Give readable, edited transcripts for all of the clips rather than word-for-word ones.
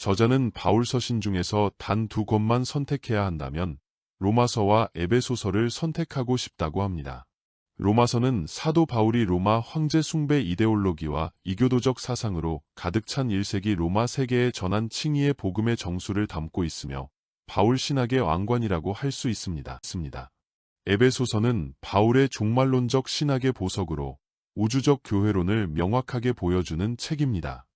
저자는 바울 서신 중에서 단 두 권만 선택해야 한다면 로마서와 에베소서를 선택하고 싶다고 합니다. 로마서는 사도 바울이 로마 황제 숭배 이데올로기와 이교도적 사상으로 가득 찬 1세기 로마 세계에 전한 칭의의 복음의 정수를 담고 있으며 바울 신학의 왕관이라고 할 수 있습니다. 에베소서는 바울의 종말론적 신학의 보석으로 우주적 교회론을 명확하게 보여주는 책입니다.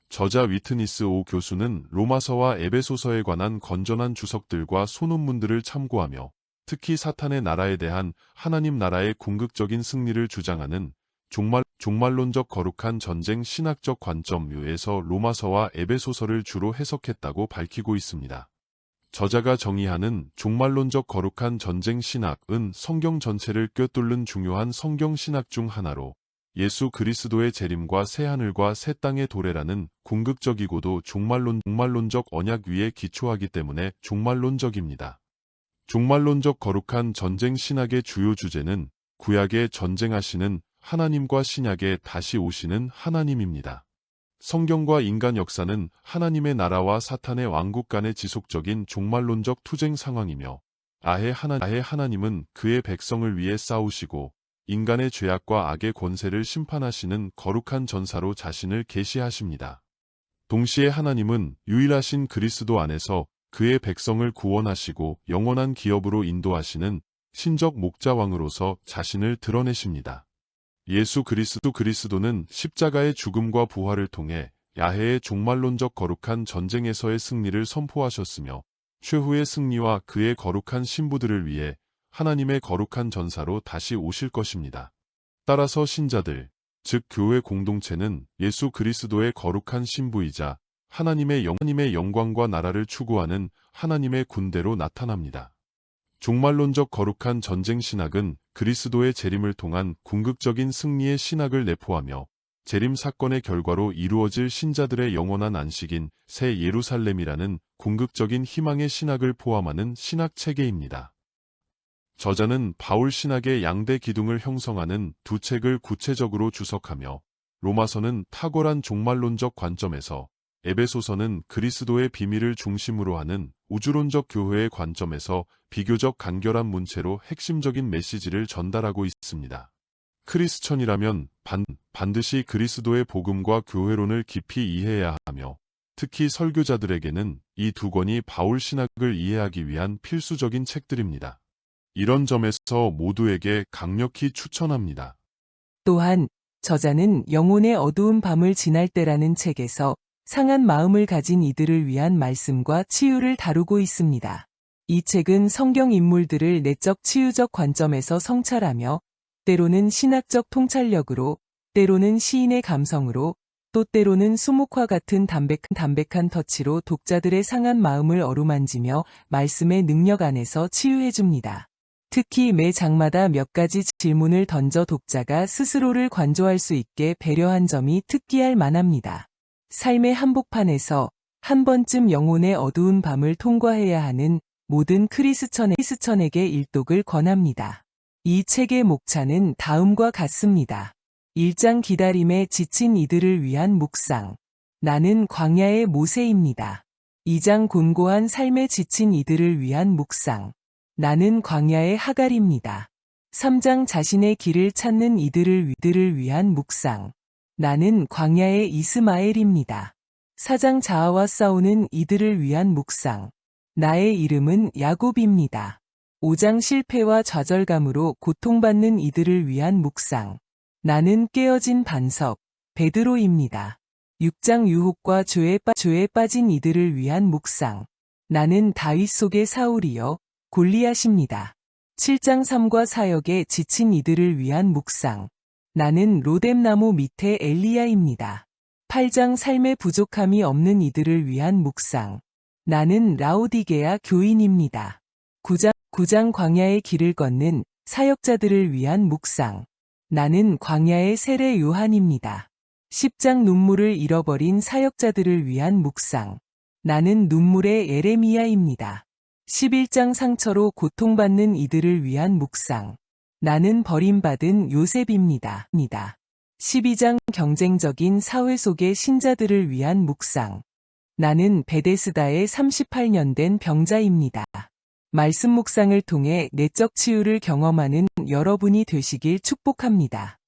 저자 위트니스 오 교수는 로마서와 에베소서에 관한 건전한 주석들과 소논문들을 참고하며 특히 사탄의 나라에 대한 하나님 나라의 궁극적인 승리를 주장하는 종말론적 거룩한 전쟁 신학적 관점에서 로마서와 에베소서를 주로 해석했다고 밝히고 있습니다. 저자가 정의하는 종말론적 거룩한 전쟁 신학은 성경 전체를 꿰뚫는 중요한 성경 신학 중 하나로 예수 그리스도의 재림과 새하늘과 새 땅의 도래라는 궁극적이고도 종말론적 언약 위에 기초하기 때문에 종말론적입니다. 종말론적 거룩한 전쟁 신학의 주요 주제는 구약에 전쟁하시는 하나님과 신약에 다시 오시는 하나님입니다. 성경과 인간 역사는 하나님의 나라와 사탄의 왕국 간의 지속적인 종말론적 투쟁 상황이며 아해 하나님은 그의 백성을 위해 싸우시고 인간의 죄악과 악의 권세를 심판하시는 거룩한 전사로 자신을 계시하십니다. 동시에 하나님은 유일하신 그리스도 안에서 그의 백성을 구원하시고 영원한 기업으로 인도하시는 신적 목자왕으로서 자신을 드러내십니다. 예수 그리스도는 십자가의 죽음과 부활을 통해 야훼의 종말론적 거룩한 전쟁에서의 승리를 선포하셨으며 최후의 승리와 그의 거룩한 신부들을 위해 하나님의 거룩한 전사로 다시 오실 것입니다. 따라서 신자들, 즉 교회 공동체는 예수 그리스도의 거룩한 신부이자 하나님의 영광과 나라를 추구하는 하나님의 군대로 나타납니다. 종말론적 거룩한 전쟁 신학은 그리스도의 재림을 통한 궁극적인 승리의 신학을 내포하며 재림 사건의 결과로 이루어질 신자들의 영원한 안식인 새 예루살렘이라는 궁극적인 희망의 신학을 포함하는 신학 체계입니다. 저자는 바울 신학의 양대 기둥을 형성하는 두 책을 구체적으로 주석하며 로마서는 탁월한 종말론적 관점에서 에베소서는 그리스도의 비밀을 중심으로 하는 우주론적 교회의 관점에서 비교적 간결한 문체로 핵심적인 메시지를 전달하고 있습니다. 크리스천이라면 반드시 그리스도의 복음과 교회론을 깊이 이해해야 하며 특히 설교자들에게는 이 두 권이 바울 신학을 이해하기 위한 필수적인 책들입니다. 이런 점에서 모두에게 강력히 추천합니다. 또한 저자는 영혼의 어두운 밤을 지날 때라는 책에서 상한 마음을 가진 이들을 위한 말씀과 치유를 다루고 있습니다. 이 책은 성경 인물들을 내적 치유적 관점에서 성찰하며 때로는 신학적 통찰력으로, 때로는 시인의 감성으로, 또 때로는 수묵화 같은 담백한 터치로 독자들의 상한 마음을 어루만지며 말씀의 능력 안에서 치유해줍니다. 특히 매 장마다 몇 가지 질문을 던져 독자가 스스로를 관조할 수 있게 배려한 점이 특기할 만합니다. 삶의 한복판에서 한 번쯤 영혼의 어두운 밤을 통과해야 하는 모든 크리스천에게 일독을 권합니다. 이 책의 목차는 다음과 같습니다. 1장 기다림에 지친 이들을 위한 묵상. 나는 광야의 모세입니다. 2장 곤고한 삶에 지친 이들을 위한 묵상. 나는 광야의 하갈입니다. 3장 자신의 길을 찾는 이들을 위한 묵상. 나는 광야의 이스마엘입니다. 4장 자아와 싸우는 이들을 위한 묵상. 나의 이름은 야곱입니다. 5장 실패와 좌절감으로 고통받는 이들을 위한 묵상. 나는 깨어진 반석, 베드로입니다. 6장 유혹과 죄에 빠진 이들을 위한 묵상. 나는 다윗 속의 사울이요, 골리앗입니다. 7장 삶과 사역에 지친 이들을 위한 묵상. 나는 로뎀나무 밑에 엘리야입니다. 8장 삶의 부족함이 없는 이들을 위한 묵상. 나는 라오디게아 교인입니다. 9장 광야의 길을 걷는 사역자들을 위한 묵상. 나는 광야의 세례 요한입니다. 10장 눈물을 잃어버린 사역자들을 위한 묵상. 나는 눈물의 예레미야입니다. 11장 상처로 고통받는 이들을 위한 묵상. 나는 버림받은 요셉입니다. 12장 경쟁적인 사회 속의 신자들을 위한 묵상. 나는 베데스다에 38년 된 병자입니다. 말씀 묵상을 통해 내적 치유를 경험하는 여러분이 되시길 축복합니다.